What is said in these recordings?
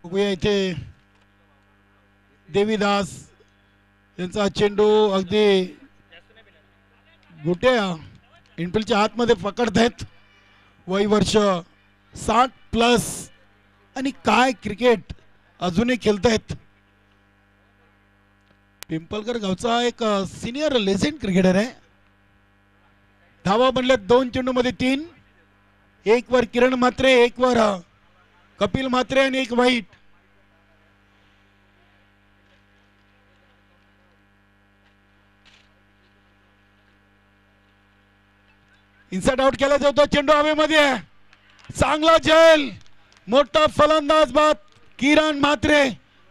बघूया इथे देवीदास यांचा चेंडू अगदी गोट्या इनफिल्डच्या आतमध्ये पकडतायत. वय वर्ष 60+ आणि काय क्रिकेट अजूनही खेळतायत. पिंपलकर गावचा एक सिनियर लेजेंड क्रिकेटर आहे. धावा बनल्यात 2 चेंडूमध्ये 3. एक वर किरण म्हात्रे, एक वर कपिल म्हात्रे आणि एक वाईट. इनसाइड आउट केला जातो. चेंडू हवेमध्ये चांगला झेल. मोठा फलंदाज बाद Kiran Mhatre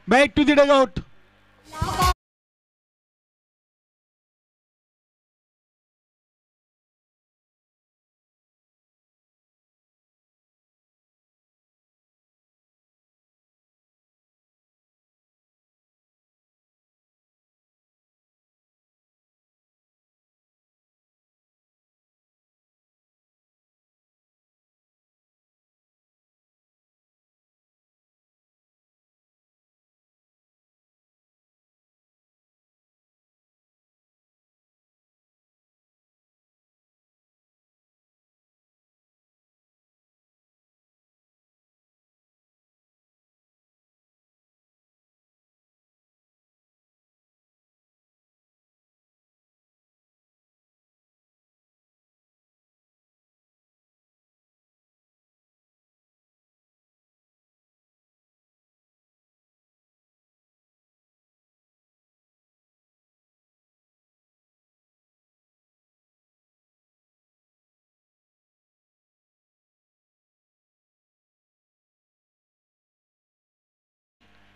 back to the dugout.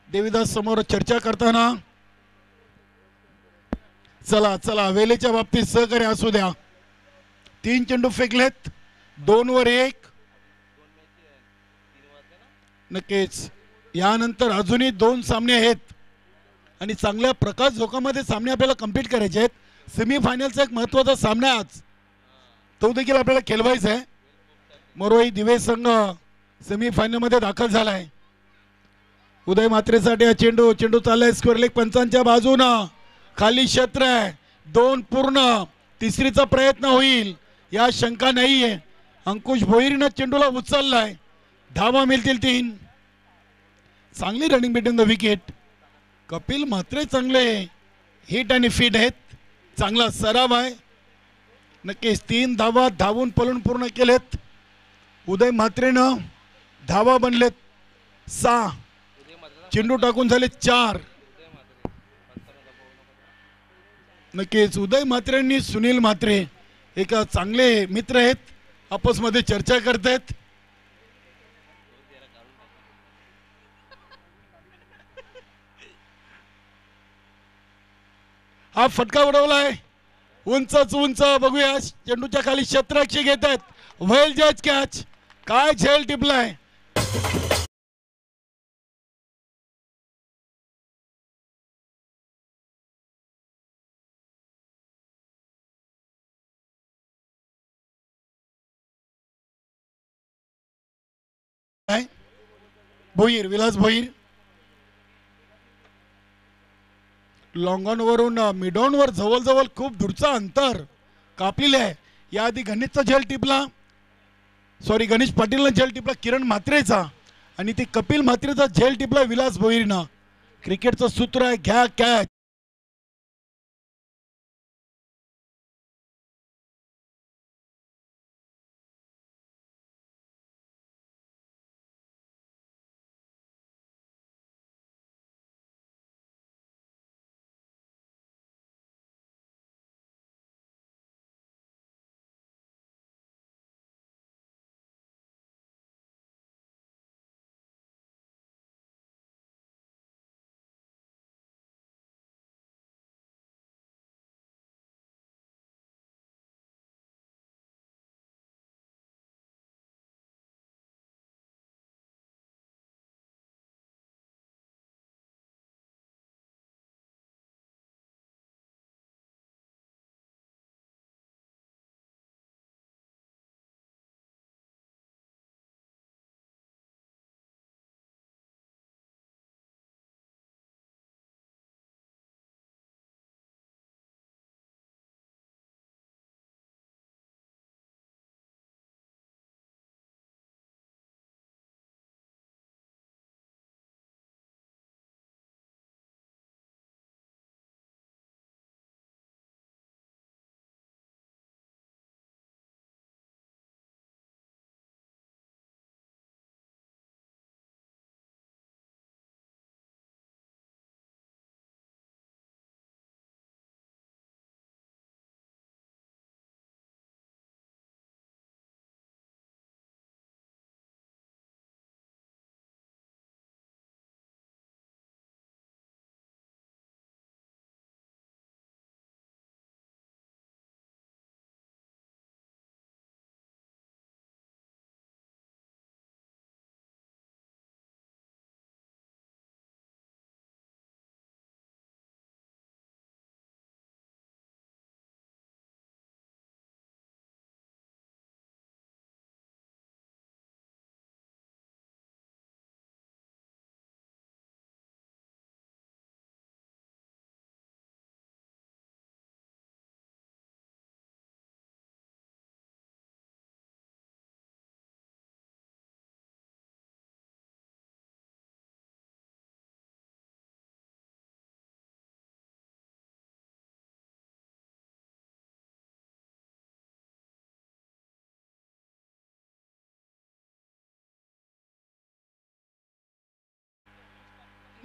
Devidas समोर चर्चा करताना चला चला वेलेच्या बाबतीत सहकार्य असू द्या. 3 चेंडू फेकलेत, 2 वर 1. नक्कीच यानंतर अजूनही 2 सामने आहेत आणि चांगल्या प्रकाश झोकामध्ये सामने आपल्याला कंप्लीट करायचे आहेत. सेमीफायनलचा एक महत्त्वाचा सामना आज तो देखील आपल्याला खेळवायचा आहे. मोरोई दिवे संघ सेमीफायनलमध्ये दाखल झालाय. उदय म्हात्रेसाठी हा चेंडू चेंडू चाललाय स्क्वेअर लेग पंचांच्या बाजूनं. खाली क्षेत्र आहे, 2 पूर्ण. तिसरीचा प्रयत्न होईल या शंका नाहीये. अंकुश भोईरनं चेंडूला उचललाय. धावा मिळतील 3. चांगली running between the wicket. Kapil Mhatre चांगले हिट आणि फीट आहेत. चांगला सराव आहे. नक्कीच 3 धावा धावून पळून पूर्ण केलेत. उदय म्हात्रेनं धावा बनलेत 6. चेंडू टाकून झाले 4. नक्कीच उदय म्हात्रे आणि सुनील म्हात्रे एक चांगले मित्र आहेत. आपसमध्ये चर्चा करतायत. हा फटका उडवलाय उंचच उंच. बघूया चेंडूच्या खाली क्षेत्ररक्षक घेत आहेत. व्हेल जज कॅच. काय झेल टिपलाय. भोईर विलास भोईर लॉंगॉन वरून मिडॉन वर जवळजवळ खूप दूरचा अंतर कापलेले आहे. याआधी गणेशचा झेल टिपला, सॉरी गणेश पाटीलनं झेल टिपला किरण म्हात्रेचा आणि ते कपिल म्हात्रेचा झेल टिपला विलास भोईरनं. क्रिकेटचं सूत्र आहे घ्या कॅच.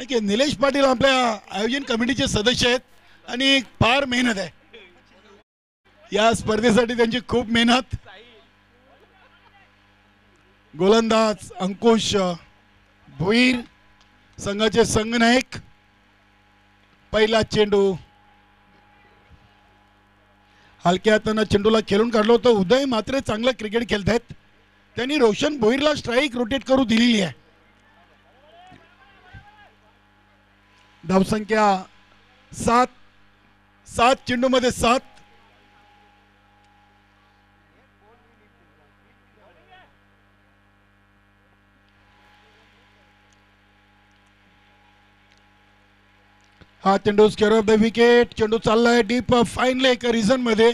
नक्की निलेश पाटील आपल्या आयोजन कमिटीचे सदस्य आहेत आणि फार मेहनत आहे या स्पर्धेसाठी, त्यांची खूप मेहनत. गोलंदाज अंकुश भोईर संघाचे संघनायक. पहिला चेंडू हलक्या हाताने चेंडूला खेळून काढलं होतं. उदय मात्र चांगलं क्रिकेट खेळत आहेत. त्यांनी रोशन भोईरला स्ट्राईक रोटेट करू दिलेली आहे. धावसंख्या 7 चेंडूमध्ये 7. हा चेंडू स्क्वेअर ऑफ द विकेट. चेंडू चाललाय डीप फाईन लेग रिझन मध्ये.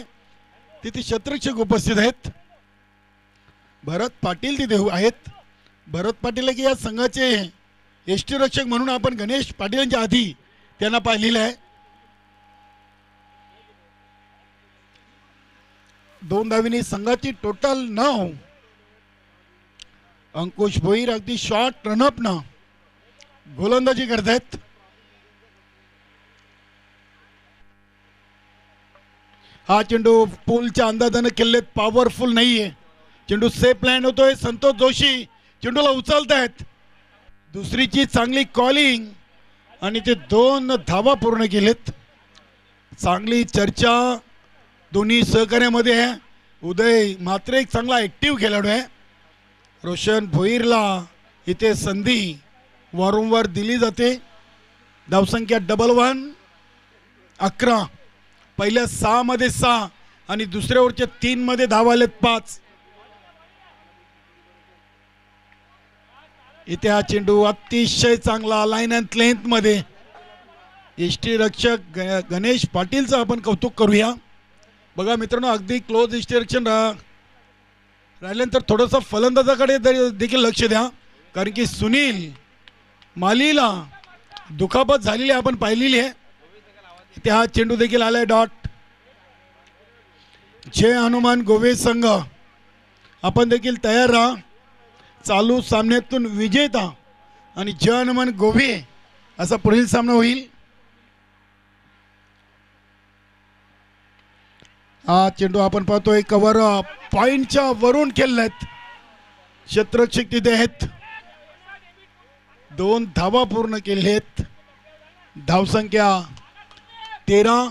तिथे क्षेत्ररक्षक उपस्थित आहेत. भरत पाटील तिथे आहेत. भरत पाटील की या संघाचे यष्टीरक्षक म्हणून आपण गणेश पाटीलांच्या आधी त्यांना पाहिलेलं आहे. 2 धावींनी संघाची टोटल 9. अंकुश भोईर अगदी शॉर्ट रनअप न गोलंदाजी करतायत. हा चेंडू पूलच्या अंदाजाने खेळलेत, पॉवरफुल नाहीये. चेंडू सेफ लँड होतोय. संतोष जोशी चेंडूला उचलतायत. दुसरीची चांगली कॉलिंग आणि ते 2 धावा पूर्ण केलेत. चांगली चर्चा दोन्ही सहकार्यामध्ये आहे. उदय मात्र एक चांगला ऍक्टिव्ह खेळाडू आहे. रोशन भोईरला इथे संधी वारंवार दिली जाते. धावसंख्या 1-1. 11. पहिल्या 6 मध्ये 6 आणि दुसऱ्या ओव्हरच्या 3 मध्ये धावा आलेत 5. इथे हा चेंडू अतिशय चांगला लाईन अँड लेंथ मध्ये. यष्टीरक्षक गणेश पाटीलचं आपण कौतुक करूया. बघा मित्रांनो, अगदी क्लोज यष्टीरक्षण राहिल्यानंतर थोडंसं फलंदाजाकडे देखील लक्ष द्या, कारण की सुनील मालीला दुखापत झालेली आपण पाहिलेली आहे. इथे हा चेंडू देखील आलाय डॉट. जय हनुमान गोवे संघ आपण देखील तयार राहा. चालू सामन्यातून विजेता आणि जय हनुमान गोवे असा पुढील सामना होईल. हा चेंडू आपण पाहतोय कव्हर पॉइंटच्या वरून खेळलेत. क्षेत्ररक्षक तिथे आहेत. 2 धावा पूर्ण केलेत. धावसंख्या 13.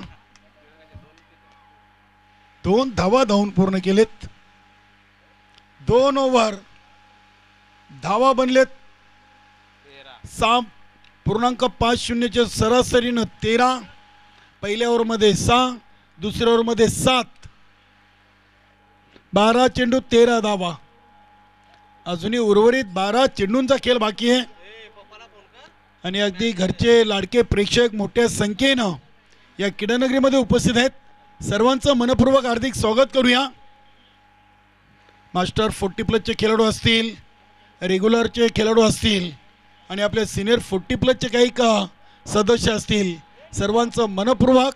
2 धावा धावून पूर्ण केलेत. 2 ओव्हर धावा बनलेत 6.50 सरासरीनं 13. पहिल्या ओव्हरमध्ये 6, दुसऱ्या ओव्हरमध्ये 7. 12 चेंडू 13 धावा. अजूनही उर्वरित 12 चेंडूंचा खेळ बाकी आहे आणि अगदी घरचे लाडके प्रेक्षक मोठ्या संख्येनं या क्रीडानगरीमध्ये उपस्थित आहेत. सर्वांचं मनपूर्वक हार्दिक स्वागत करूया. मास्टर 40+ चे खेळाडू असतील, रेग्युलरचे खेळाडू असतील आणि आपले सिनियर 40+ काही सदस्य असतील, सर्वांचं मनपूर्वक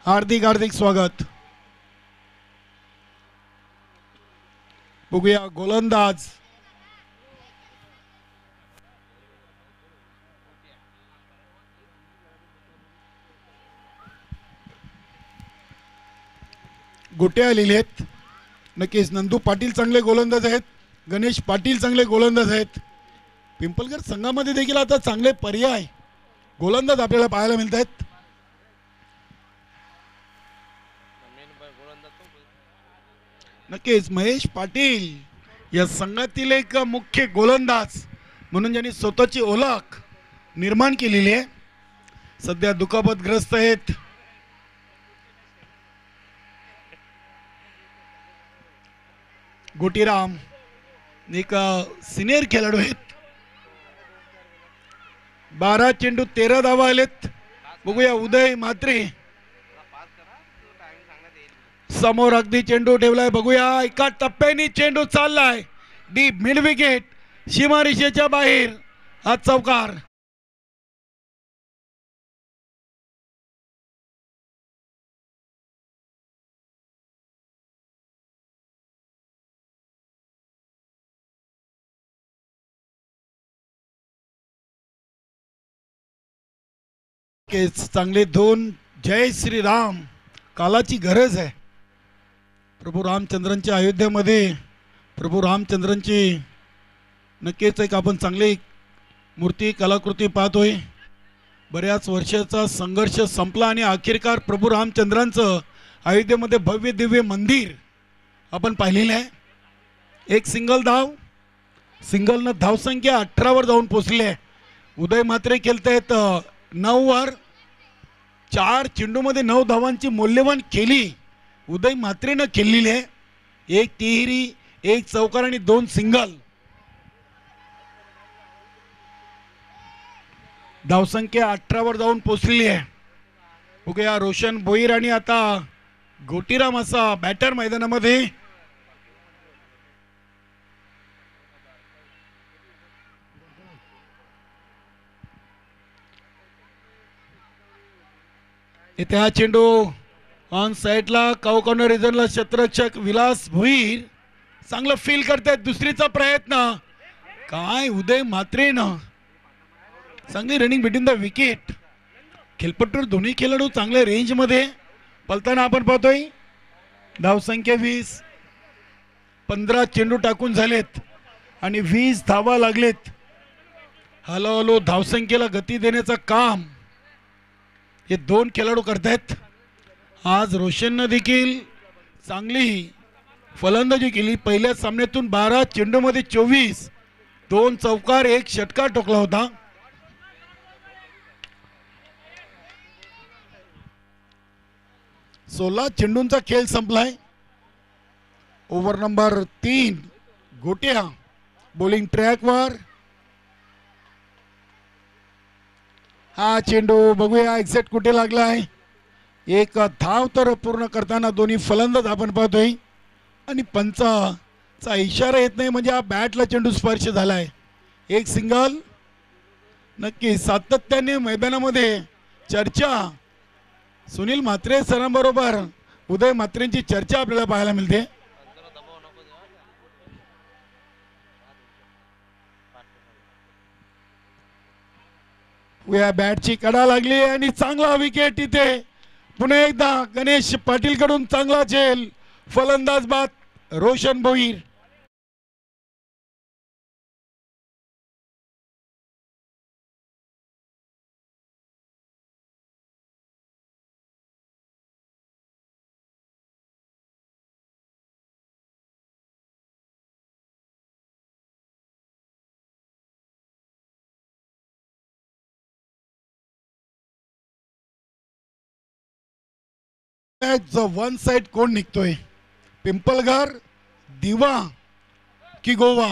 हार्दिक हार्दिक स्वागत. बघूया गोलंदाज गोटे आलेले आहेत. नक्कीच नंदू पाटील चांगले गोलंदाज आहेत. गणेश पाटील चांगले गोलंदाज आहेत. पिंपलगर संघामध्ये देखील आता चांगले पर्याय गोलंदाज आपल्याला पाहायला मिळत आहेत. नक्कीच महेश पाटील या संघातील एक मुख्य गोलंदाज म्हणून ज्यांनी स्वतःची ओळख निर्माण केलेली आहे. सध्या दुखापतग्रस्त आहेत. गोटीराम एक सिनियर खेळाडू आहेत. 12 चेंडू 13 धावा आलेत. बघूया उदय म्हात्रे समोर अगदी चेंडू ठेवलाय. बघूया एका टप्प्याने चेंडू चाललाय डीप मिड विकेट सीमारेषेच्या बाहेर. हा चौकार. चांगले दोन. जय श्रीराम. कालाची गरज आहे. प्रभू रामचंद्रांच्या अयोध्येमध्ये प्रभू रामचंद्रांची नक्कीच एक आपण चांगली मूर्ती कलाकृती पाहतोय. बऱ्याच वर्षाचा संघर्ष संपला आणि अखेरकार प्रभू रामचंद्रांचं अयोध्येमध्ये भव्य दिव्य मंदिर आपण पाहिलेलं आहे. एक सिंगल धाव, सिंगलनं धावसंख्या 18वर जाऊन पोचली आहे. उदय म्हात्रे खेळतायत 9वर. 4 चेंडूमध्ये 9 धावांची मौल्यवान खेळी उदय म्हात्रेनं खेळलेली आहे. 1 तिहेरी, 1 चौकार आणि 2 सिंगल. धावसंख्या 18वर जाऊन पोचलेली आहे. बघूया रोशन भोईर आणि आता गोटीराम असा बॅटर मैदानामध्ये. इथे हा चेंडू ऑन साइडला कॉर्नर रिजनला क्षेत्ररक्षक विलास भोईर चांगलं फील करतायत. दुसरीचा प्रयत्न. काय उदय म्हात्रेनं चांगली रनिंग बिटवीन द विकेट. खेळपट्टूवर दोन्ही खेळाडू चांगल्या रेंजमध्ये पलताना आपण पाहतोय. धावसंख्या 20. 15 चेंडू टाकून झालेत आणि 20 धावा लागलेत. हळूहळू धावसंख्येला गती देण्याचं काम हे 2 खेळाडू करतायत. आज रोशननं देखील चांगली फलंदाजी केली. पहिल्या सामन्यातून 12 चेंडूमध्ये 24, 2 चौकार 1 षटकार ठोकला होता. सोळा चेंडूंचा खेळ संपलाय. Over number 3. गोट्या बॉलिंग ट्रॅकवर. हा चेंडू बघूया एक्झॅक्ट कुठे लागलाय. एक धाव तर पूर्ण करताना दोन्ही फलंदाज आपण पाहतोय आणि पंचाचा इशारा येत नाही म्हणजे हा बॅटला चेंडू स्पर्श झालाय. 1 सिंगल. नक्की सातत्याने मैदानामध्ये चर्चा सुनील म्हात्रे सरांबरोबर उदय म्हात्रेंची चर्चा आपल्याला पाहायला मिळते. या बॅटची कडा लागली आणि चांगला विकेट. इथे पुन्हा एकदा गणेश पाटील कडून चांगला झेल. फलंदाज बाद रोशन भोईर. वन साइड कोण निघतोय. पिंपलघर, दिवा की गोवा.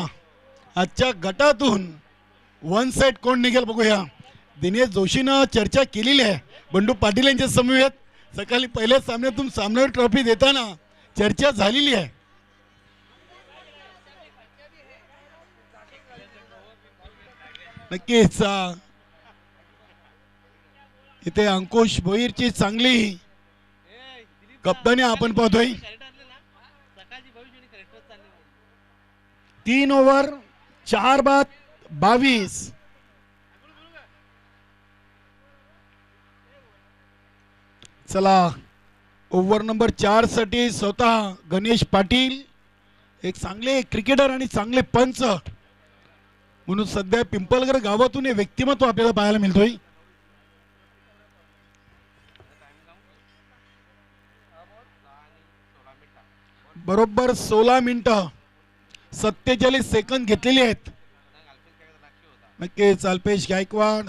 आजच्या गटातून वन साइड कोण निघेल बघूया. दिनेश जोशीनं चर्चा केलेली आहे बंडू पाटील यांच्या समवेत. सकाळी पहिल्या सामन्यातून सामनावीर ट्रॉफी देताना चर्चा झालेली आहे. नक्कीच इथे अंकुश भोईरची चांगली कप्तानी आपण पाहतोय. 3 ओव्हर 4 बाद 22. चला ओव्हर नंबर 4 साठी स्वतः गणेश पाटील एक चांगले क्रिकेटर आणि चांगले पंच म्हणून सध्या पिंपलघर गावातून हे व्यक्तिमत्व आपल्याला पाहायला मिळतोय. बरोबर 16 मिनिटं 47 सेकंद घेतलेली आहेत. नक्कीच अल्पेश गायकवाड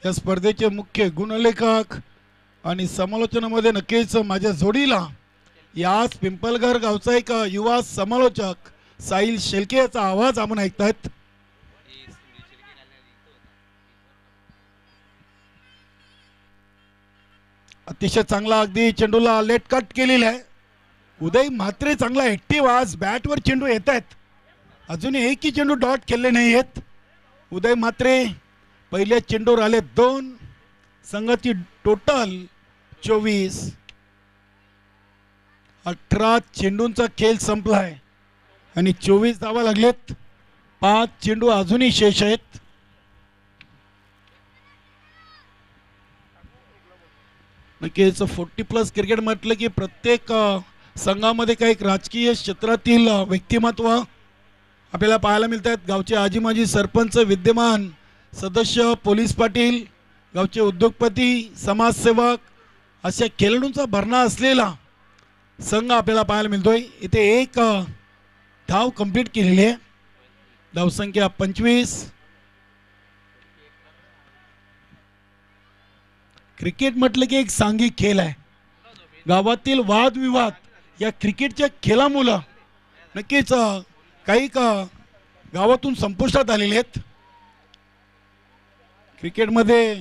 या स्पर्धेचे मुख्य गुणलेखक आणि समालोचनामध्ये नक्कीच माझ्या जोडीला याच पिंपलघर गावचा एक युवा समालोचक साहिल शेलके याचा आवाज आपण ऐकतायत. अतिशय चांगला अगदी चेंडूला लेट कट केलेला आहे. उदय म्हात्रे चांगला ऍक्टिव्ह. आज बॅटवर चेंडू येत आहेत. अजून एकही चेंडू डॉट केले नाही आहेत. उदय म्हात्रे पहिल्या चेंडूवर आले 2. संघाची टोटल 24. 18 चेंडूंचा खेळ संपलाय आणि 24 धावा लागलेत. 5 चेंडू अजूनही शेष आहेत. नक्कीच 40+ क्रिकेट म्हटलं की प्रत्येक संघामध्ये काही एक राजकीय क्षेत्रातील व्यक्तिमत्व आपल्याला पाहायला मिळतात. गावचे आजी माजी सरपंच, विद्यमान सदस्य, पोलीस पाटील, गावचे उद्योगपती, समाजसेवक अशा खेळाडूंचा भरणा असलेला संघ आपल्याला पाहायला मिळतोय. इथे एक धाव कंप्लीट केलेली आहे. धावसंख्या 25. क्रिकेट म्हटलं की एक सांघिक खेळ आहे. गावातील वादविवाद या क्रिकेटच्या खेळामुळं नक्कीच काही गावातून संपुष्टात आलेले आहेत. क्रिकेटमध्ये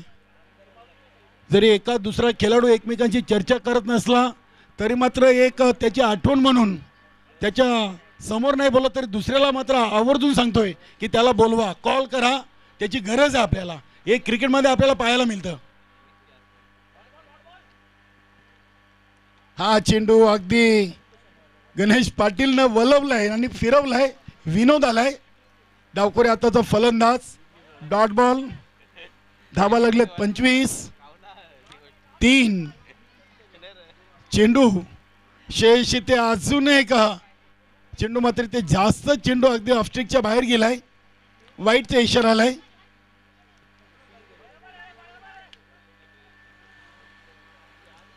जरी एका दुसरा खेळाडू एकमेकांची चर्चा करत नसला तरी मात्र एक त्याची आठवण म्हणून त्याच्या समोर नाही बोलत तरी दुसऱ्याला मात्र आवर्जून सांगतोय की त्याला बोलवा, कॉल करा, त्याची गरज आहे आपल्याला. हे क्रिकेटमध्ये आपल्याला पाहायला मिळतं. हा चेंडू अगदी गणेश पाटीलनं वलवलाय आणि फिरवलाय. विनोद आलाय. डावखोरे आताचा फलंदाज. Dot ball. धावा लागलेत 25. 3. चेंडू शेष ते अजून एक चेंडू मात्र ते जास्त चेंडू अगदी ऑफस्ट्रिकच्या बाहेर गेलाय. वाईटचा इशारा आलाय.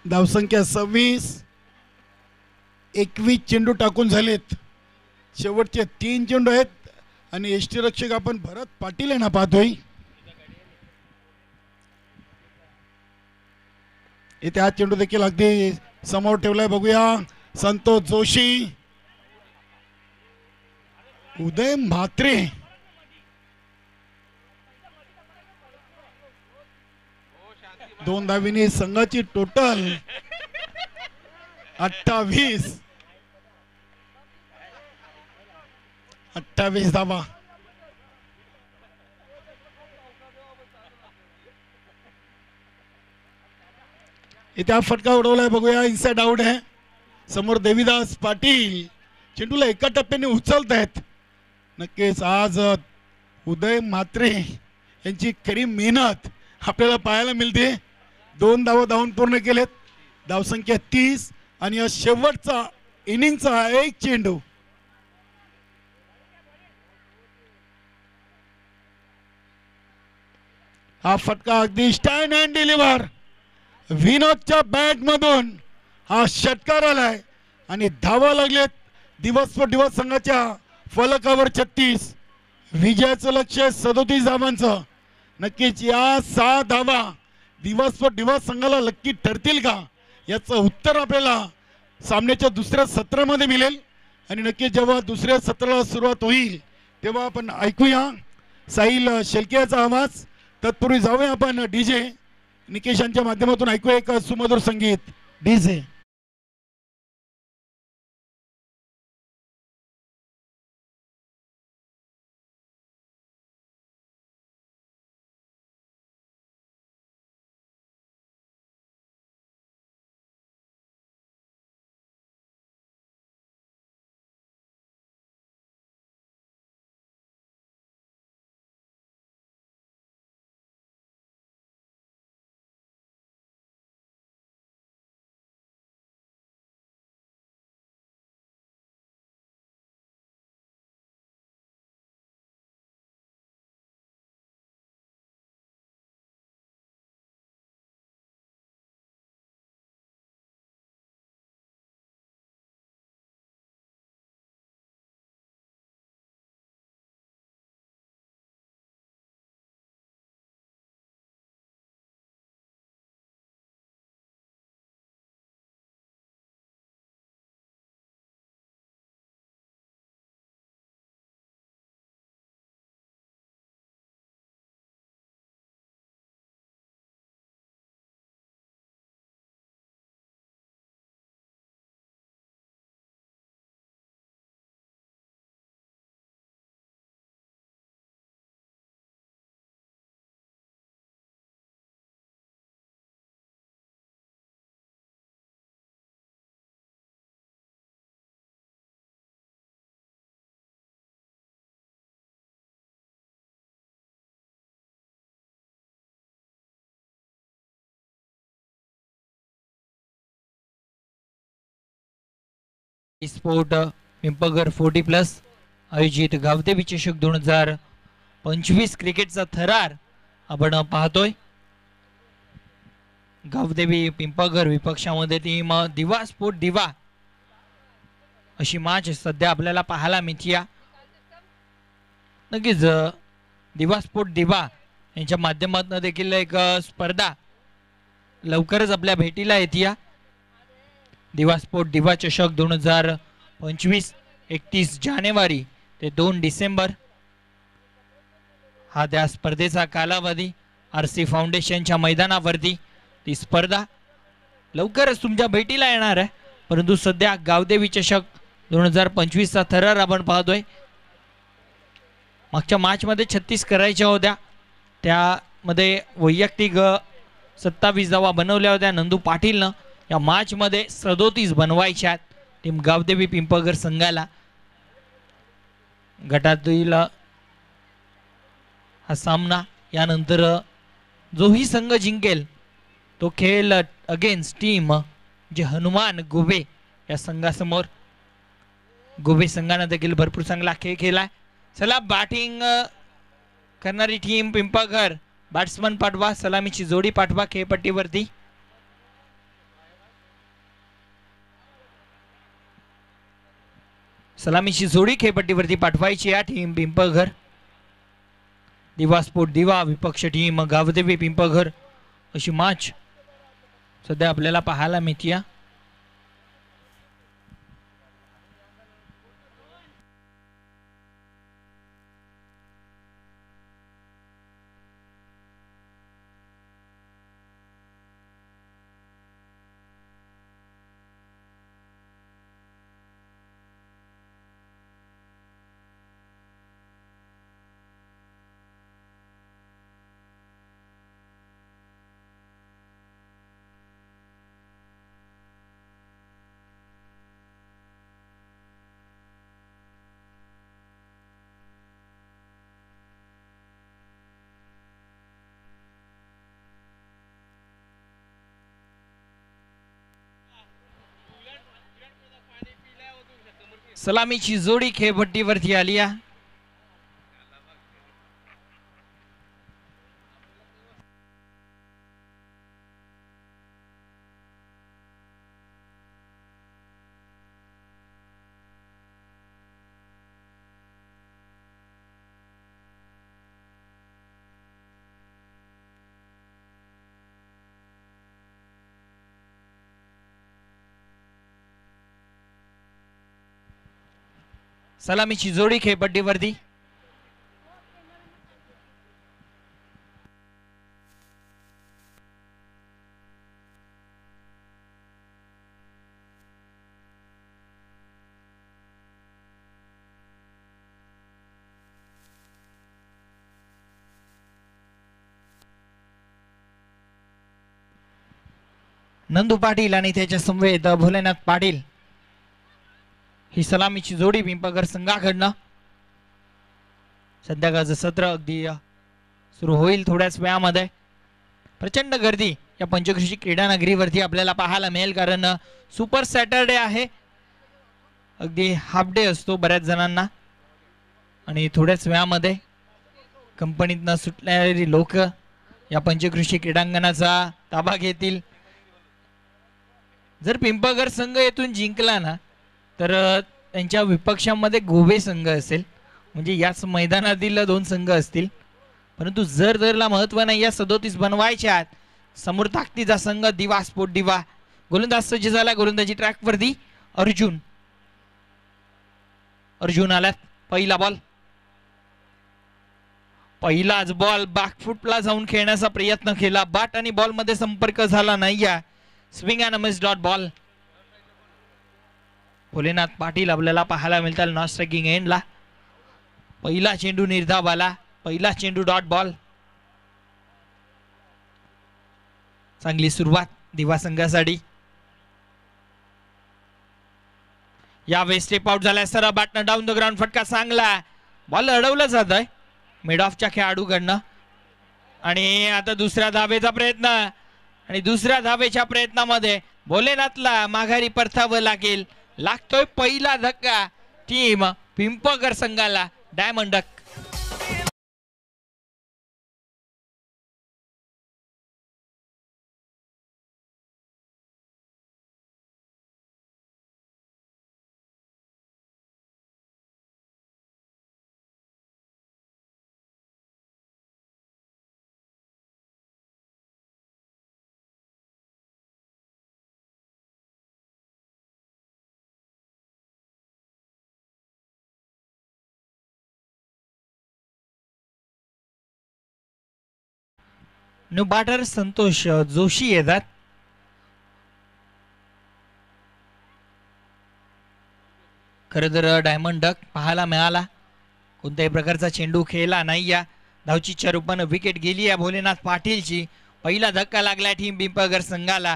धावसंख्या 26. 21 चेंडू टाकून झालेत. शेवटचे 3 चेंडू आहेत आणि यष्टीरक्षक आपण भरत पाटील यांना पाहतोय. इथे हा चेंडू देखील अगदी समोर ठेवलाय. बघूया. संतोष जोशी, उदय म्हात्रे, दोन धावीने संघाची टोटल 28. 28 धावा. इथे हा फटका उडवलाय. बघूया. इनसाइड आउट आहे. समोर देवीदास पाटील चेंडूला एका टप्प्याने उचलत आहेत. नक्कीच आज उदय म्हात्रे यांची खरी मेहनत आपल्याला पाहायला मिळते. 2 धावा धावून पूर्ण केलेत. धावसंख्या 30 आणि या शेवटचा इनिंगचा एक चेंडू. हा फटका अगदी स्टँड अँड डिलिव्हर विनोदच्या बॅट मधून हा षटकार आलाय आणि धावा लागलेत. दिवस संघाच्या फलकावर 36. विजयाचं लक्ष 37 धावांचं. नक्कीच या 6 धावा दिवस संघाला नक्की ठरतील का याचं उत्तर आपल्याला सामन्याच्या दुसऱ्या सत्रामध्ये मिळेल. आणि नक्कीच जेव्हा दुसऱ्या सत्राला सुरुवात होईल तेव्हा आपण ऐकूया साहिल शेलकेचा आवाज. तत्पूर्वी जाऊया आपण डीजे निकेशांच्या माध्यमातून ऐकूया एक सुमधुर संगीत. डीजे. स्पोर्ट पिंपळघर 40+ आयोजित गावदेवी चषक 2025 क्रिकेटचा थरार आपण पाहतोय. गावदेवी पिंपळघर विपक्षामध्ये टीम दिवा स्पोर्ट दिवा अशी मॅच सध्या आपल्याला पाहायला मिळते. नक्कीच दिवा स्पोर्ट दिवा यांच्या माध्यमातून देखील एक स्पर्धा लवकरच आपल्या भेटीला येते. दिवा स्पोर्ट दिवा चषक 2025 31 जानेवारी ते 2 डिसेंबर हा त्या स्पर्धेचा कालावधी. RC फाउंडेशनच्या मैदानावरती ती स्पर्धा लवकरच तुमच्या भेटीला येणार आहे. परंतु सध्या गावदेवी चषक 2025 चा थरार आपण पाहतोय. मागच्या मॅच मध्ये 36 करायच्या होत्या, त्यामध्ये वैयक्तिक 27 धावा बनवल्या होत्या नंदू पाटीलनं. या मॅच मध्ये 37 बनवायच्या टीम गावदेवी पिंपळघर संघाला. गटातील हा सामना यानंतर जोही संघ जिंकेल तो खेळ अगेन्स्ट टीम जे हनुमान गोबे या संघासमोर. गोबे संघाने देखील भरपूर चांगला खेळ केलाय. चला बॅटिंग करणारी टीम पिंपळघर बॅट्समन पाठवा, सलामीची जोडी पाठवा खेळपट्टीवरती. सलामीची जोडी खेळपट्टीवरती पाठवायची या टीम पिंपळघर. दिवा स्पोर्ट दिवा विपक्ष टीम गावदेवी पिंपळघर अशी मॅच सध्या आपल्याला पाहायला मिळते. सलामीची जोडी खेळपट्टीवरती आली आहे. सलामीची जोडी खेळपट्टीवरती. नंदू पाटील आणि त्याच्या समवेत भोलेनाथ पाटील ही सलामीची जोडी पिंपळघर संघाकडनं. संध्याकाळचं सत्र अगदी सुरू होईल थोड्याच वेळामध्ये. प्रचंड गर्दी या पंचकृषी क्रीडा नगरीवरती आपल्याला पाहायला मिळेल, कारण सुपर सॅटरडे आहे. अगदी हाफ डे असतो बऱ्याच जणांना आणि थोड्याच वेळामध्ये कंपनीतनं सुटणारी लोक या पंचकृषी क्रीडांगणाचा ताबा घेतील. जर पिंपळघर संघ येथून जिंकला ना तर त्यांच्या विपक्षामध्ये गोवे संघ असेल, म्हणजे याच मैदानातील 2 संघ असतील. परंतु जर दरला महत्व नाही, या 37 बनवायच्या आहेत. समोर ताकदीचा संघ दिवा स्पोर्ट दिवा. गोलंदाज सज्ज झाला, गोलंदाजी ट्रॅकवरती. अर्जुन आलात. पहिला बॉल, पहिलाच बॉल बॅकफुटला जाऊन खेळण्याचा प्रयत्न केला, बॅट आणि बॉल मध्ये संपर्क झाला नाही. Swing and miss dot ball. Bholenath Patil आपल्याला पाहायला मिळतात नॉन स्ट्रायकिंग एंडला. पहिला चेंडू निर्धाव आला, पहिला चेंडू डॉट बॉल. चांगली सुरुवात दिवा संघासाठी. यावेळेस स्टेप आउट झालाय सरळ बॅटनं डाऊन द ग्राउंड. फटका चांगला, बॉल अडवला जात आहे मिड ऑफच्या खेळाडूकडनं. आणि आता दुसऱ्या धावेचा प्रयत्न, आणि दुसऱ्या धावेच्या प्रयत्नामध्ये भोलेनाथला माघारी परतावं लागेल. लागतोय पहिला धक्का टीम पिंपळगर संघाला. Diamond duck new batter Santosh Joshi येतात. खरं तर डायमंड डक पाहायला मिळाला, कोणत्याही प्रकारचा चेंडू खेळला नाही. या धावचीच्या रूपानं विकेट गेली या भोलेनाथ पाटीलची. पहिला धक्का लागला टीम पिंपळगर संघाला.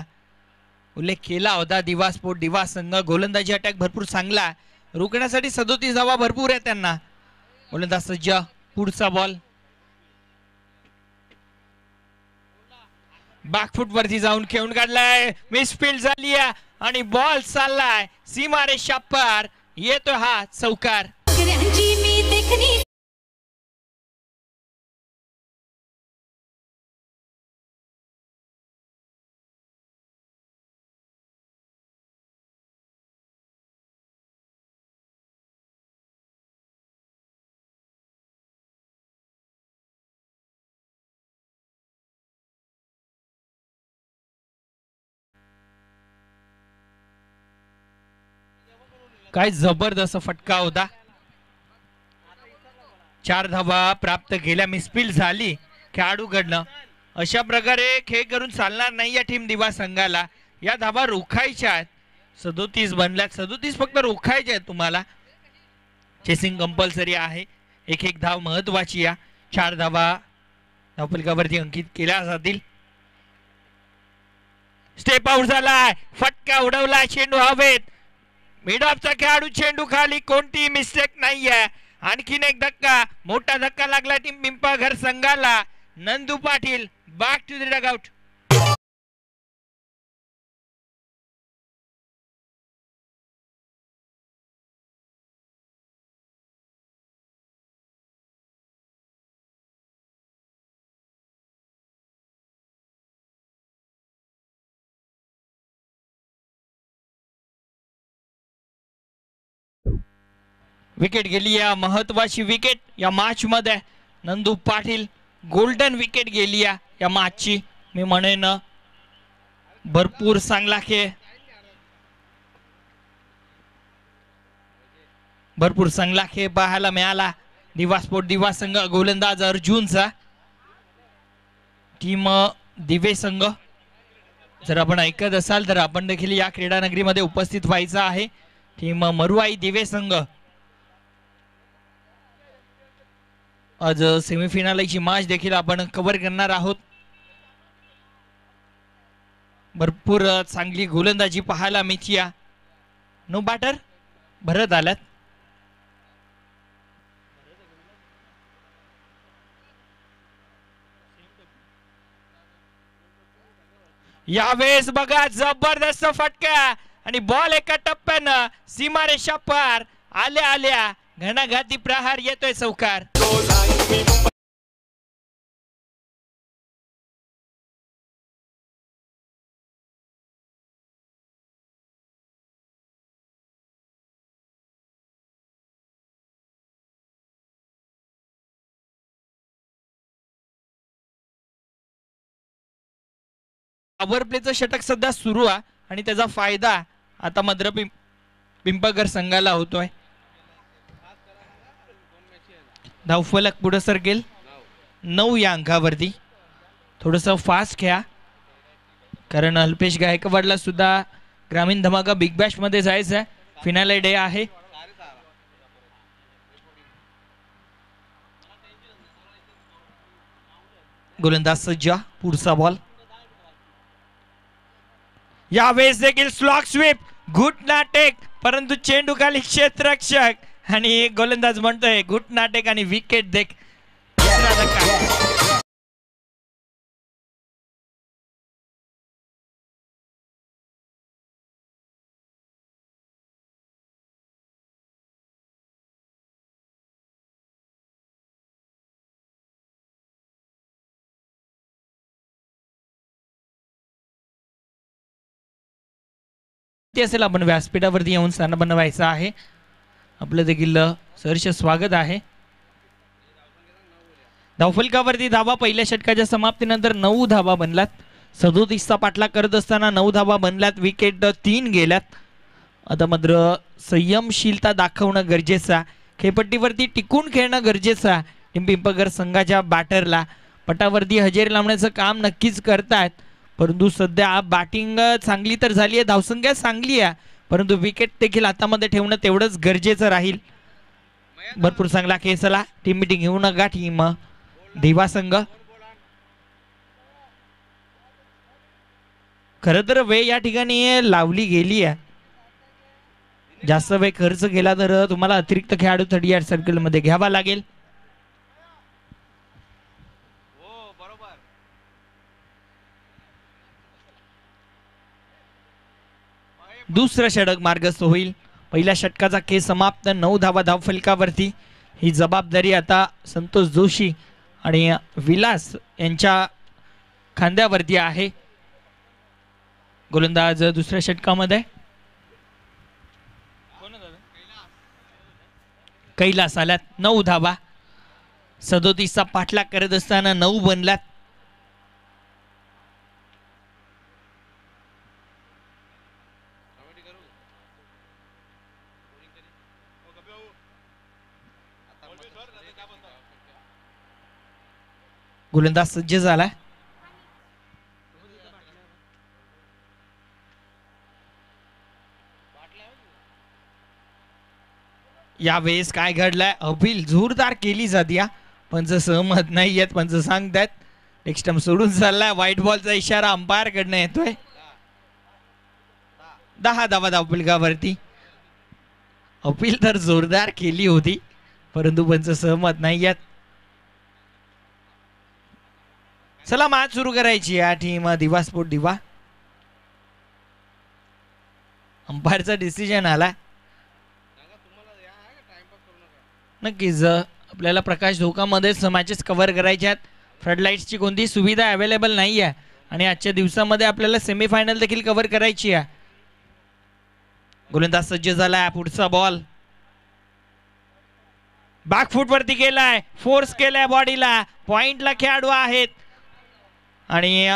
उल्लेख केला होता दिवा स्पोर्ट दिवा संघ गोलंदाजी अटॅक भरपूर चांगला, रोखण्यासाठी 37 धावा भरपूर आहे त्यांना. गोलंदाज सज्ज, पुढचा बॉल बॅकफुट वरती जाऊन खेळून काढलाय, मिसफील्ड झाली आणि बॉल चाललाय सीमारेषा पार. येतो हा चौकार. काय जबरदस्त फटका होता. 4 धावा प्राप्त केल्या, मिसफील्ड झाली खेळाडूकडनं. अशा प्रकारे खेळ करून चालणार नाही या टीम दिवा संघाला. या धावा रोखायच्या आहेत. 37 बनल्यात, 37 फक्त रोखायचे आहेत तुम्हाला. चेसिंग कंपल्सरी आहे. एक धाव महत्वाची. या 4 धावा धावफलकावरती अंकित केल्या जातील. स्टेप आउट झालाय, फटका उडवलाय, चेंडू हवेत. मिड ऑफचा खेळाडू, चेंडू खाली, कोणती मिस्टेक नाहीये. आणखीन एक धक्का, मोठा धक्का लागला टीम पिंपळगर संघाला. Nandu Patil back to the dugout. Wicket गेली, या महत्वाची विकेट या मॅच मध्ये. नंदू पाटील गोल्डन विकेट गेली या मॅचची. मी म्हणेन भरपूर चांगला खेळ, भरपूर चांगला खेळ पाहायला मिळाला. दिवा स्पोर्ट दिवा संघ गोलंदाज अर्जुनचा. टीम दिवे संघ जर आपण ऐकत असाल तर आपण देखील या क्रीडा नगरीमध्ये उपस्थित व्हायचं आहे. टीम मरुआई दिवे संघ आज सेमीफायनलची मॅच देखील आपण कव्हर करणार आहोत. भरपूर चांगली गोलंदाजी पाहायला मिळते. नो बॅटर भरत आल्यात. यावेळेस बघा जबरदस्त फटका आणि बॉल एका टप्प्यानं सीमारेषा पार. आल्या आल्या घणाघाती प्रहार, येतोय चौकार. पॉवर प्लेचं षटक सध्या सुरू आहे आणि त्याचा फायदा आता मात्र पिंपळगर संघाला होतोय. धावफलक पुढे सरकेल 9 या अंकावरती. थोडंसं फास्ट खेळा, कारण अल्पेश गायकवाडला सुद्धा ग्रामीण धमाका बिग बॅश मध्ये जायचं आहे. फिनाले डे आहे. गोलंदाज सज्जा, पुढचा बॉल. यावेळेस देखील स्लॉक स्वीप, घुटना टेक, परंतु चेंडू खाली क्षेत्ररक्षक आणि गोलंदाज म्हणतोय घुटना टेक आणि विकेट देख. रिक्ती असेल आपण व्यासपीठावरती येऊन स्थान बनवायचं आहे. आपलं देखील सहर्ष स्वागत आहे. धावफलकावरती धावा पहिल्या षटकाच्या समाप्तीनंतर 9 धावा बनल्यात. 37चा पाठलाग करत असताना 9 धावा बनल्यात. विकेट 3 गेल्यात. आता मात्र संयमशीलता दाखवणं गरजेचं, खेळपट्टीवरती टिकून खेळणं गरजेचं. पिंपळगर संघाच्या बॅटरला पटावरती हजेरी लावण्याचं काम नक्कीच करतायत, परंतु सध्या बॅटिंग चांगली तर झाली आहे, धावसंख्या चांगली आहे, परंतु विकेट देखील हातामध्ये ठेवणं तेवढंच गरजेचं राहील. भरपूर चांगला खेळ झाला. टीम मिटिंग घेऊ नका टीम दिवा संघ. खरं तर वेळ या ठिकाणी लावली गेली आहे. जास्त वेळ खर्च केला तर तुम्हाला अतिरिक्त खेळाडू 30 सर्कल मध्ये घ्यावा लागेल. दुसरं षटक मार्गस्थ होईल. पहिल्या षटकाचा खेळ समाप्त. 9 धावा धावफलकावरती. ही जबाबदारी आता संतोष जोशी आणि विलास यांच्या खांद्यावरती आहे. गोलंदाज दुसऱ्या षटकामध्ये कैलास आल्यात. 9 धावा. 37चा पाठलाग करत असताना 9 बनल्यात. गोलंदाज सज्ज झाला. यावेळेस काय घडलंय? अपील जोरदार केली जाते. पंच सहमत नाही आहेत. पंच सांगतात नेक्स्ट टाइम सोडून चाललाय. व्हाईट बॉलचा इशारा अंपायर कडनं येतोय. 10 धावा धावफलकावरती. अपील तर जोरदार केली होती, परंतु पंच सहमत नाही आहेत. चला मॅच सुरू करायची या टीम दिवा स्पोर्ट दिवा. अंपायरचा डिसिजन आला. नक्कीच आपल्याला प्रकाश धोकामध्येच मॅचेस कव्हर करायचे आहेत. फ्लडलाईट्सची कोणतीही सुविधा अवेलेबल नाही आहे आणि आजच्या दिवसामध्ये आपल्याला सेमीफायनल देखील कव्हर करायची आहे. गोलंदाज सज्ज झालाय. पुढचा बॉल बॅकफूट वरती गेलाय. फोर्स केलाय बॉडीला. पॉइंटला खेळाडू आहेत आणि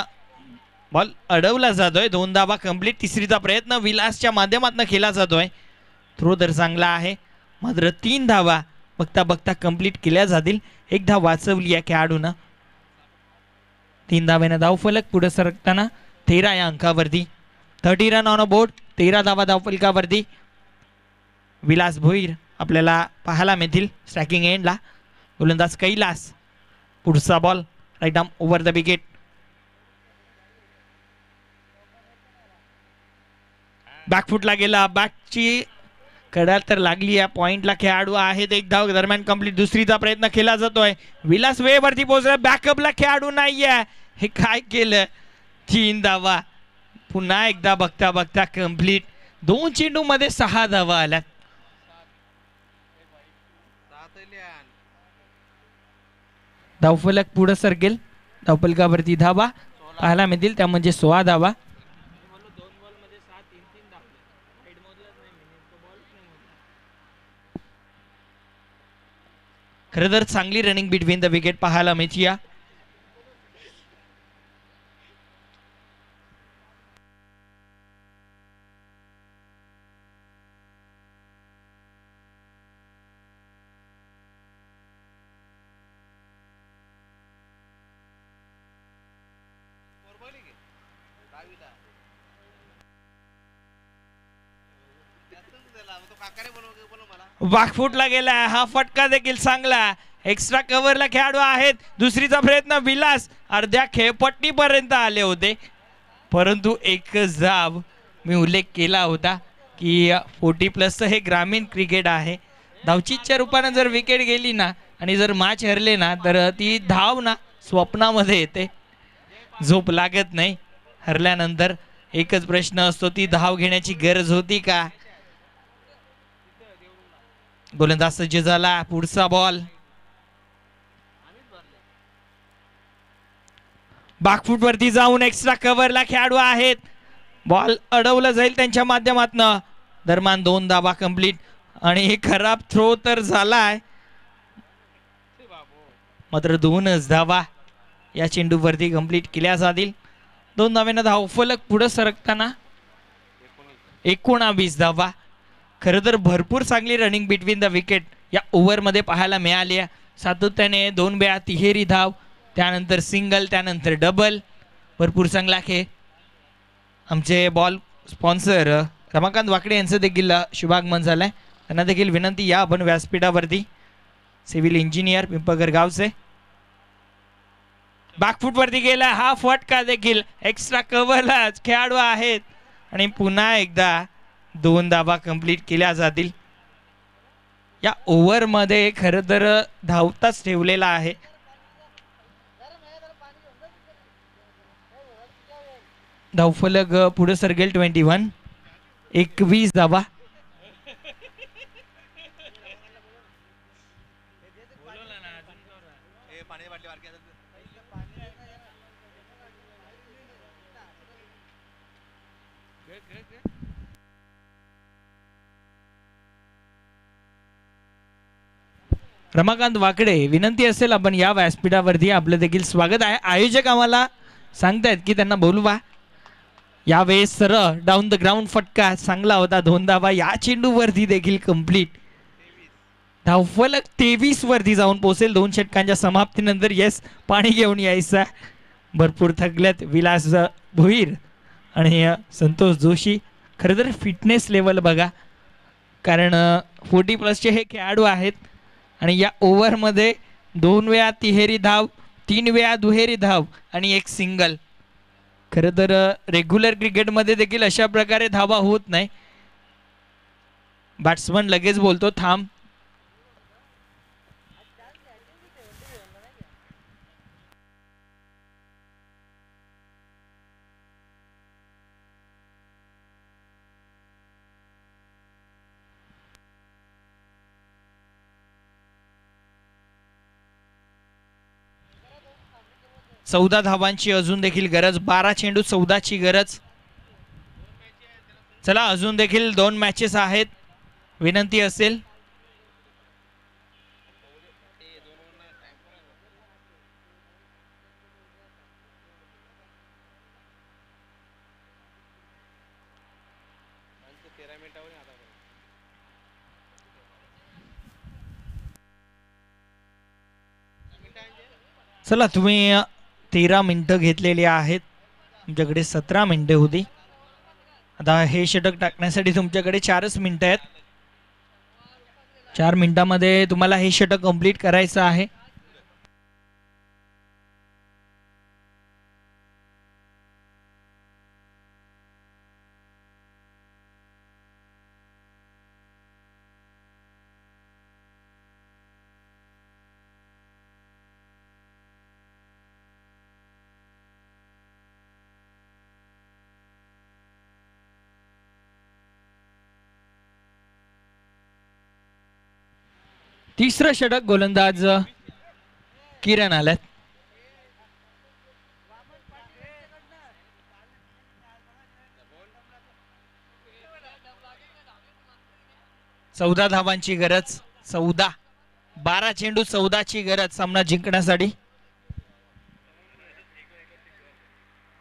बॉल अडवला जातोय. 2 धावा कंप्लीट. तिसरीचा प्रयत्न विलासच्या माध्यमातून केला जातोय. थ्रो तर चांगला आहे, मात्र 3 धावा बघता बघता कंप्लीट केल्या जातील. 1 धाव वाचवली आहे खेळाडूनं. 3 धावेनं धावफलक पुढे सरकताना 13 या अंकावरती. 30 रन ऑन अ बोर्ड. 13 धावा धावफलकावरती. विलास भोईर आपल्याला पाहायला मिळतील स्ट्रायकिंग एंडला. गोलंदाज कैलास. पुढचा ball right arm over the wicket. बॅकफुटला गेला. बॅकची कडा तर लागली आहे. पॉइंटला खेळाडू आहेत. 1 धाव दरम्यान कंप्लीट. दुसरीचा प्रयत्न केला जातोय. विलास वेळेवरती पोहोचला. बॅकअपला खेळाडू नाहीये. हे काय केलं? 3 धावा. पुन्हा एकदा बघता बघता कंप्लीट. 2 चेंडू मध्ये 6 धावा आल्यात. धावफलक पुढे सरकेल. धावफलकावरती धावा पाहायला मिळतील, त्या म्हणजे 16 धावा. खरं तर चांगली रनिंग बिटवीन द विकेट पाहायला मिळते. बॅकफुटला गेला. हा फटका देखील चांगला. एक्स्ट्रा कव्हरला खेळाडू आहेत. दुसरीचा प्रयत्न विलास अर्ध्या खेळपट्टीपर्यंत आले होते, परंतु एकच धाव. मी उल्लेख केला होता की 40+ हे ग्रामीण क्रिकेट आहे. धावचीच्या रूपाने जर विकेट गेली ना आणि जर मॅच हरले ना तर ती धाव ना स्वप्नामध्ये येते, झोप लागत नाही. हरल्यानंतर एकच प्रश्न असतो, ती धाव घेण्याची गरज होती का? गोलंदाज सज्ज झाला. पुढचा बॉल बॅकफूट वरती जाऊन एक्स्ट्रा कव्हरला खेळाडू आहेत. बॉल अडवला जाईल त्यांच्या माध्यमातून. दरम्यान 2 धावा कंप्लीट आणि खराब थ्रो तर झालाय, मात्र 2च धावा या चेंडूवरती कंप्लीट केल्या जातील. 2 धाव्यानं धावफलक पुढे सरकताना 19 धावा. खरं तर भरपूर चांगली रनिंग बिटवीन द विकेट या ओव्हरमध्ये पाहायला मिळाली आहे. सातत्याने 2 वेळा तिहेरी धाव, त्यानंतर सिंगल, त्यानंतर डबल. भरपूर चांगला खेळ. आमचे बॉल स्पॉन्सर रमाकांत वाकडे यांचं देखील शुभागमन झालंय. त्यांना देखील विनंती, या आपण व्यासपीठावरती. सिव्हिल इंजिनियर पिंपळगर गावचे. बॅकफूट वरती गेला हा फटका देखील एक्स्ट्रा कव्हरला खेळाडू आहेत आणि पुन्हा एकदा 2 धावा कंप्लीट केल्या जातील. या ओव्हरमध्ये खरं तर धावताच ठेवलेला आहे. धावफलक पुढे सरकेल 21 धावा. रमाकांत वाकडे, विनंती असेल आपण या व्यासपीठावरती, आपलं देखील स्वागत आहे. आयोजक आम्हाला सांगतायत की त्यांना बोलवा. यावेळेस सरळ डाऊन द ग्राउंड फटका चांगला होता. 2 धावा या चेंडूवरती देखील कंप्लीट. धावफलक 23 वरती जाऊन पोहोचेल 2 षटकांच्या समाप्तीनंतर. येस, पाणी घेऊन यायचं. भरपूर थकल्यात विलास भोईर आणि संतोष जोशी. खरं तर फिटनेस लेवल बघा, कारण 40+ हे खेळाडू आहेत आणि या ओव्हरमध्ये 2 वेळा तिहेरी धाव, 3 वेळा दुहेरी धाव आणि 1 सिंगल. खरं तर रेग्युलर क्रिकेटमध्ये देखील अशा प्रकारे धावा होत नाही. बॅट्समन लगेच बोलतो थांब. चौदा धावांची अजून देखील गरज. 12 चेंडू 14ची गरज. चला, अजून देखील 2 मॅचेस आहेत. विनंती असेल चला, तुम्ही 13 मिनिटं घेतलेली आहेत. तुमच्याकडे 17 मिनिटं होती. आता हे षटक टाकण्यासाठी तुमच्याकडे 4च मिनिटं आहेत. 4 मिनिटांमध्ये तुम्हाला हे षटक कंप्लीट करायचं आहे. तिसरं षटक गोलंदाज किरण आल्यात. चौदा धावांची गरज. 12 चेंडू 14ची गरज सामना जिंकण्यासाठी.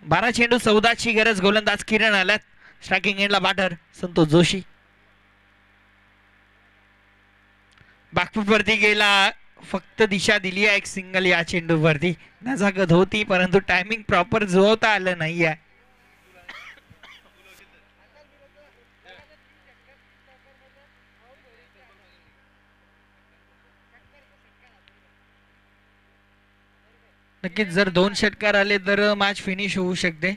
12 चेंडू 14ची गरज. गोलंदाज किरण आल्यात. स्ट्रायकिंग एंडला बॅटर संतोष जोशी. बॅकफूट वरती गेला, फक्त दिशा दिली आहे 1 सिंगल या चेंडू वरती. नजाकत होती परंतु टायमिंग प्रॉपर जुळवता आलं नाहीये. नक्कीच जर 2 षटकार आले तर मॅच फिनिश होऊ शकते.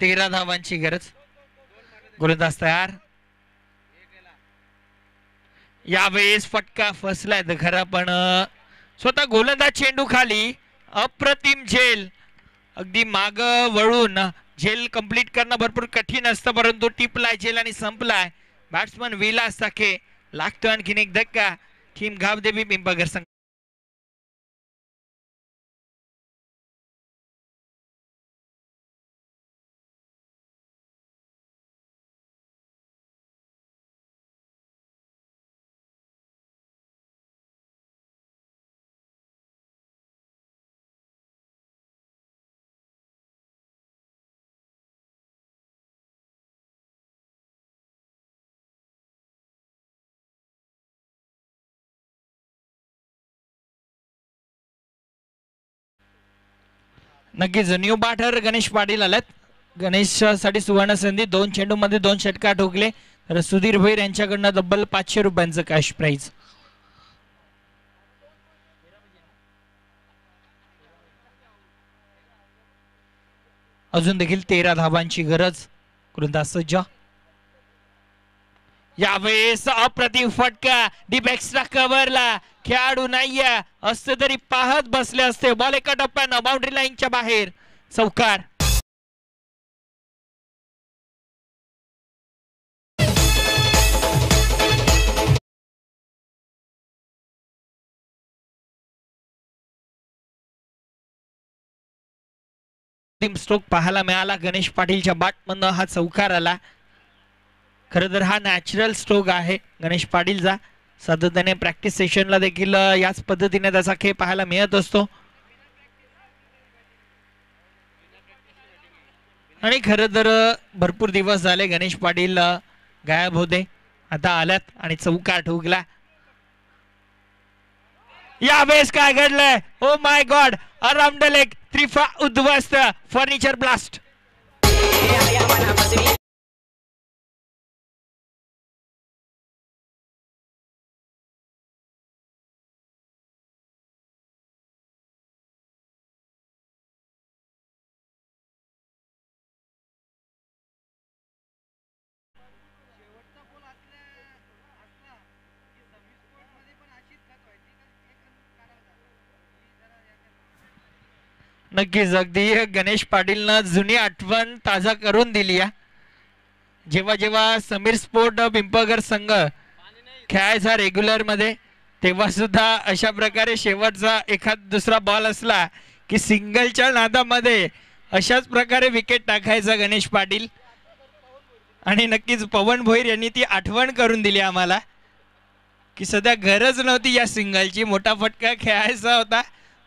13 धावांची गरज. गोलंदाज तयार. यावेळेस फटका फसलाय तर खरा, पण स्वतः गोलंदाज चेंडू खाली. अप्रतिम झेल. अगदी माग वळून झेल कंप्लीट करणं भरपूर कठीण असतं, परंतु टिपलाय झेल आणि संपलाय. बॅट्समन विलास साखे. लागतो आणखीन एक धक्का. टीम घावदेवी पिंपळगर संघ. नक्कीच न्यू बॅटर गणेश पाटील आलेत. गणेश साठी सुवर्ण संधी. 2 चेंडूमध्ये 2 षटकार ठोकले. तर सुधीर भोईर यांच्याकडनं तब्बल 500 रुपयांचं कॅश प्राइज. अजून देखील 13 धावांची गरज. कृंदा सज्जा. यावेळेस अप्रतिम फटका डीप एक्स्ट्रा कव्हरला. खेळाडू नाहीये असते तरी पाहत बसले असते. बॉल एका टप्प्यानं बाउंड्री लाईनच्या बाहेर. चौकार. स्ट्रोक पाहायला मिळाला गणेश पाटीलच्या बॅटमधनं. हा चौकार आला. खरं तर हा नॅचरल स्ट्रोक आहे गणेश पाटीलचा. सातत्याने प्रॅक्टिस सेशनला देखील याच पद्धतीने त्याचा खेळ पाहायला मिळत असतो. आणि खरं तर भरपूर दिवस झाले गणेश पाटील गायब होते. आता आल्यात आणि चौकार ठोकला. यावेळेस काय घडलंय? Oh my god. Around the leg त्रिफा उद्ध्वस्त. Furniture blast. नक्कीच अगदी गणेश पाटीलनं जुनी आठवण ताजा करून दिली आहे. जेव्हा जेव्हा समीर स्पोर्ट पिंपळगर संघ खेळायचा रेग्युलर मध्ये तेव्हा सुद्धा अशा प्रकारे शेवटचा एखाद दुसरा बॉल असला की सिंगलच्या नादामध्ये अशाच प्रकारे विकेट टाकायचा गणेश पाटील. आणि नक्कीच पवन भोईर यांनी ती आठवण करून दिली आम्हाला की सध्या गरज नव्हती या सिंगलची. मोठा फटका खेळायचा होता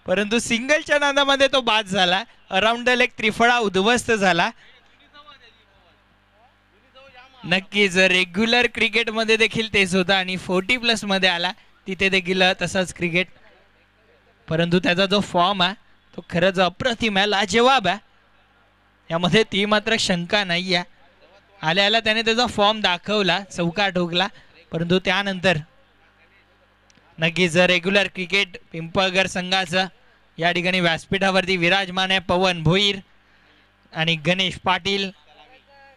परंतु सिंगलच्या नादामध्ये तो बाद झाला. अराउंड द लेग त्रिफळा उद्ध्वस्त झाला. नक्कीच रेग्युलर क्रिकेटमध्ये देखील तेच होतं आणि 40+ मध्ये आला तिथे देखील तसाच क्रिकेट. परंतु त्याचा जो फॉर्म आहे तो खरंच अप्रतिम आहे, लाजवाब आहे. यामध्ये ती मात्र शंका नाही आहे. आल्या आल्या त्याने त्याचा फॉर्म दाखवला. चौकार ठोकला. परंतु त्यानंतर नक्कीच रेग्युलर क्रिकेट पिंपळगर संघाचं या ठिकाणी व्यासपीठावरती विराजमान आहे. पवन भोईर आणि गणेश पाटील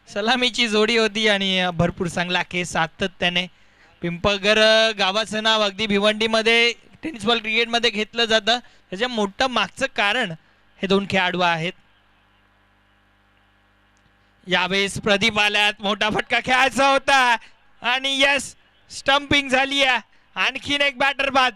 सलामीची जोडी होती आणि भरपूर चांगला खेळ सातत्याने. पिंपळगर गावाचं नाव अगदी भिवंडीमध्ये टेनिस बॉल क्रिकेटमध्ये घेतलं जातं. त्याच्या मोठं मागचं कारण हे 2 खेळाडू आहेत. यावेळेस प्रदीप आल्यात. मोठा फटका खेळायचा होता आणि यस स्टंपिंग झाली आहे. आणखीन एक बॅटर बाद.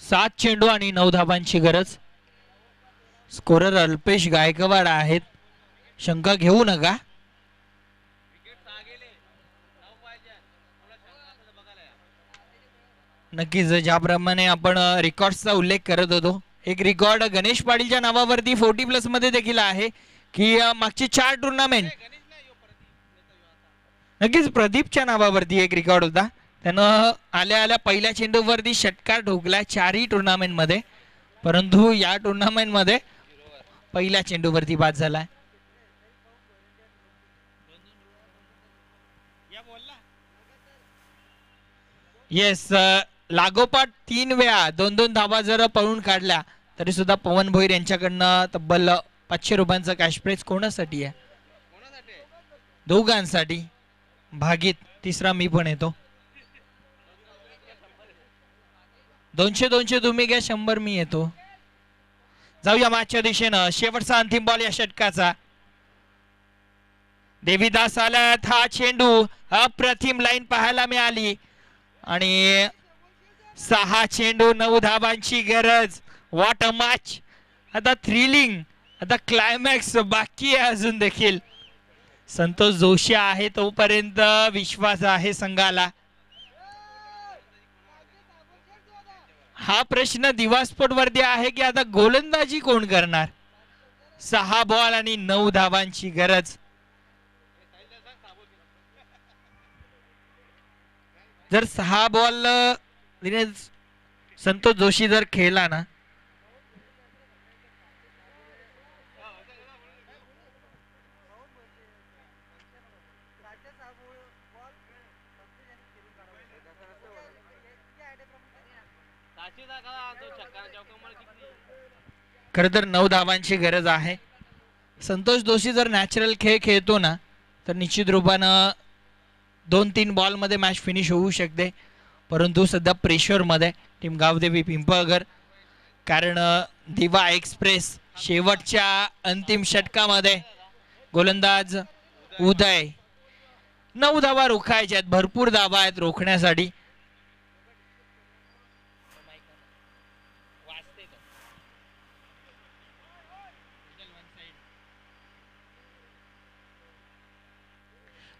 सात चेंडू आणि 9 धावांची गरज. स्कोरर अल्पेश गायकवाड आहेत. शंका घेऊ नका. नक्कीच ज्याप्रमाणे आपण रेकॉर्डचा उल्लेख करत होतो एक रेकॉर्ड गणेश पाटीलच्या नावावरती 40+ मध्ये देखील आहे की मागची 4 टुर्नामेंट नक्कीच प्रदीपच्या नावावरती एक रेकॉर्ड होता. त्यानं आल्या आल्या पहिल्या चेंडूवरती षटकार ठोकला 4ही टुर्नामेंट मध्ये. परंतु या टुर्नामेंट मध्ये पहिल्या चेंडूवरती बाद झाला. येस लागोपाठ 3 वेळा 2-2 धावा जर पळून काढल्या तरी सुद्धा पवन भोईर यांच्याकडनं तब्बल 500 रुपयांचा कॅश प्राइज कोणासाठी आहे? दोघांसाठी. भागीत तिसरा मी पण येतो. 200 तुम्ही घ्या, 100 मी येतो. जाऊया मागच्या दिशेनं. शेवटचा अंतिम बॉल या षटकाचा. देवीदास आल्यात. हा चेंडू अप्रतिम लाईन पाहायला मिळाली आणि 6 चेंडू 9 धावांची गरज. What a match. आता थ्रिलिंग, आता क्लायमॅक्स बाकी आहे अजून देखील. संतोष जोशी आहे तोपर्यंत विश्वास आहे संघाला. हा प्रश्न दिवा स्पोर्ट वरती आहे की आता गोलंदाजी कोण करणार. 6 बॉल आणि 9 धावांची गरज. जर 6 बॉल संतोष जोशी जर खेळला ना, खर तर 9 धावांची गरज आहे. संतोष जोशी जर नॅचरल खेळ खेळतो ना तर निश्चित रूपानं 2-3 बॉल मध्ये मॅच फिनिश होऊ शकते. परंतु सध्या प्रेशर मध्ये टीम गावदेवी पिंपळगर, कारण दिवा एक्सप्रेस शेवटच्या अंतिम षटकामध्ये गोलंदाज उदय 9 धावा रोखायच्या आहेत. भरपूर धावा आहेत रोखण्यासाठी.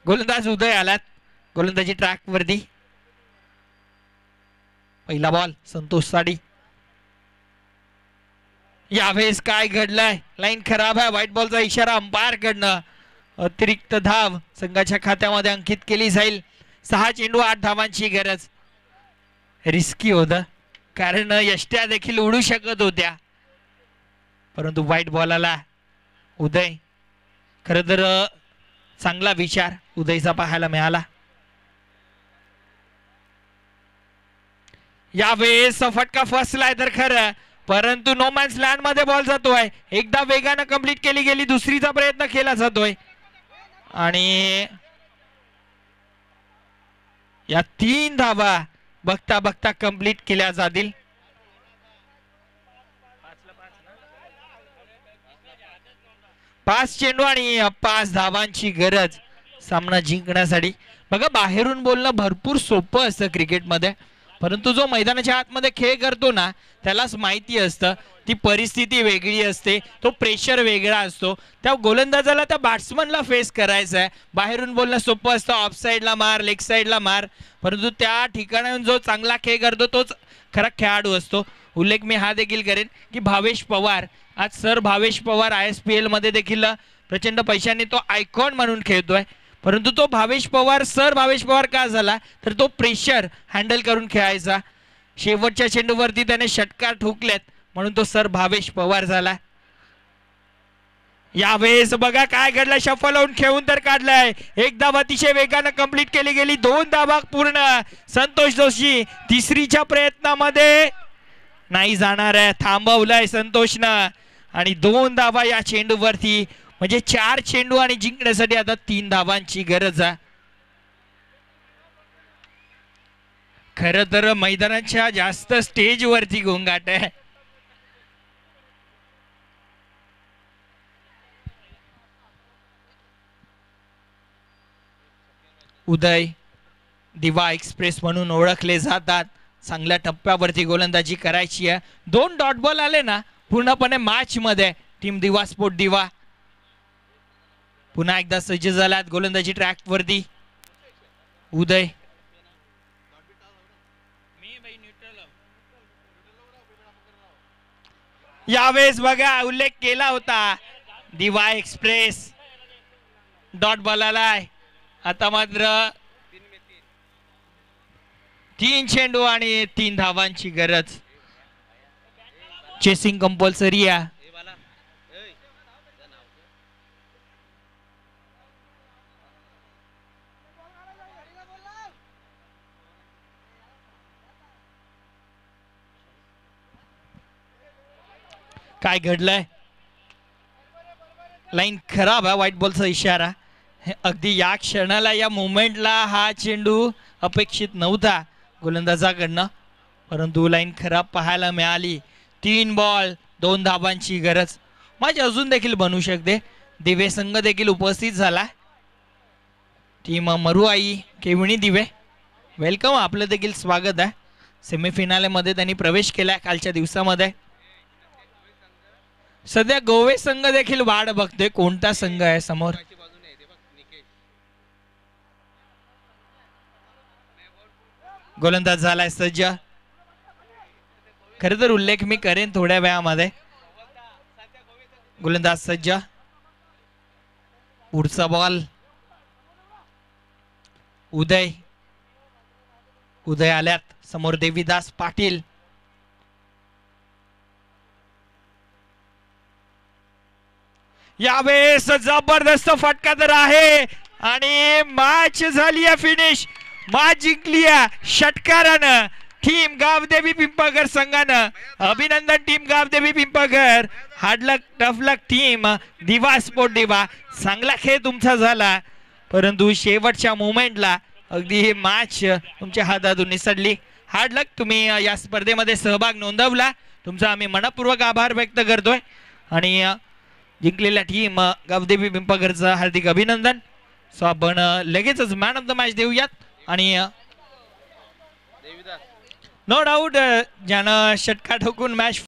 गोलंदाज उदय आलात गोलंदाजी ट्रॅक वरती. पहिला बॉल संतोष साठी. यावेळेस काय घडलंय. लाईन खराब आहे. व्हाईट बॉलचा इशारा अंपायर कडनं. अतिरिक्त धाव संघाच्या खात्यामध्ये अंकित केली जाईल. 6 चेंडू 8 धावांची गरज. रिस्की होतं कारण यष्ट्या देखील उडू शकत होत्या, परंतु व्हाईट बॉलाला उदय. खरं तर चांगला विचार उदयचा पाहायला मिळाला. यावेळेस फटका फसलाय तर खरं, परंतु नो मॅन्स लँड मध्ये बॉल जातोय. एकदा वेगानं कंप्लीट केली गेली, दुसरीचा प्रयत्न केला जातोय आणि या 3 धावा बघता बघता कंप्लीट केल्या जातील. 5 चेंडू आणि 5 धावांची गरज सामना जिंकण्यासाठी. बघा, बाहेरून बोलणं भरपूर सोपं असतं क्रिकेटमध्ये, परंतु जो मैदानाच्या आतमध्ये खेळ करतो ना त्यालाच माहिती असतं ती परिस्थिती वेगळी असते, तो प्रेशर वेगळा असतो. त्या गोलंदाजाला त्या बॅट्समनला फेस करायचं आहे. बाहेरून बोलणं सोपं असतं, ऑफ साईडला मार, लेग साईडला मार, परंतु त्या ठिकाणाहून जो चांगला खेळ करतो तोच खरा खेळाडू असतो. उल्लेख मी हा देखील करेन की भावेश पवार, आज सर भावेश पवार ISPL मध्ये देखील प्रचंड पैशाने तो आयकॉन म्हणून खेळतोय, परंतु तो भावेश पवार सर भावेश पवार का झाला तर तो प्रेशर हँडल करून खेळायचा. शेवटच्या चेंडूवरती त्याने षटकार ठोकलेत म्हणून तो सर भावेश पवार झाला. यावेळेस बघा काय घडलं. शफल होऊन खेळून तर काढलाय. एक धाव अतिशय वेगानं कंप्लीट केली गेली. 2 धावा पूर्ण. संतोष जोशी तिसरीच्या प्रयत्नामध्ये नाही जाणार आहे, थांबवलाय संतोषनं आणि 2 धावा या चेंडूवरती. म्हणजे 4 चेंडू आणि जिंकण्यासाठी आता 3 धावांची गरज आहे. खरं तर मैदानाच्या जास्त स्टेज वरती गोंगाट आहे. उदय दिवा एक्सप्रेस म्हणून ओळखले जातात. चांगल्या टप्प्यावरती गोलंदाजी करायची आहे. 2 डॉट बॉल आले ना पूर्णपणे मॅच मध्ये टीम दिवा स्पोर्ट दिवा पुन्हा एकदा सज्ज झाल्यात गोलंदाजी ट्रॅक वरती. उदय यावेळेस बघा उल्लेख केला होता दिवा एक्सप्रेस डॉट बॉल आलाय. आता मात्र 3 चेंडू आणि 3 धावांची गरज. चेसिंग कंपल्सरी आहे. काय घडलंय. लाईन खराब आहे. व्हाईट बॉलचा इशारा. अगदी या क्षणाला या मोमेंटला हा चेंडू अपेक्षित नव्हता गोलंदाजाकडनं, परंतु लाईन खराब पाहायला मिळाली. 3 बॉल 2 धावांची गरज. माझी अजून देखील बनू शकते. दिवे संघ देखील उपस्थित झाला. टीम मरुआई केवणी दिवे वेलकम, आपलं देखील स्वागत आहे. सेमीफिनालेमध्ये त्यांनी प्रवेश केलाय कालच्या दिवसामध्ये. सध्या गोवे संघ देखील वाट बघतोय कोणता संघ आहे समोर. गोलंदाज झालाय सज्ज. खर तर उल्लेख मी करेन थोड्या वेळामध्ये. गोलंदाज सज्ज. पुढचा बॉल उदय. उदय आल्यात समोर देवीदास पाटील. यावेळेस जबरदस्त फटका तर आहे आणि मॅच झाली आहे फिनिश. मॅच जिंकली आहे षटकारानं टीम गावदेवी पिंपळगर संघानं. अभिनंदन टीम गावदेवी पिंपळगर. हार्ड लक टफ लक टीम दिवा स्पोर्ट दिवा. चांगला खेळ तुमचा झाला परंतु शेवटच्या मोमेंटला अगदी ही मॅच तुमच्या हातातून निसटली. हार्ड लक. तुम्ही या स्पर्धेमध्ये सहभाग नोंदवला तुमचा आम्ही मनपूर्वक आभार व्यक्त करतोय आणि जिंकलेल्या टीम गावदेवी पिंपळगरचं हार्दिक अभिनंदन. सो आपण लगेचच मॅन ऑफ द मॅच देऊयात आणि नो डाऊट ज्यानं षटका ठोकून मॅच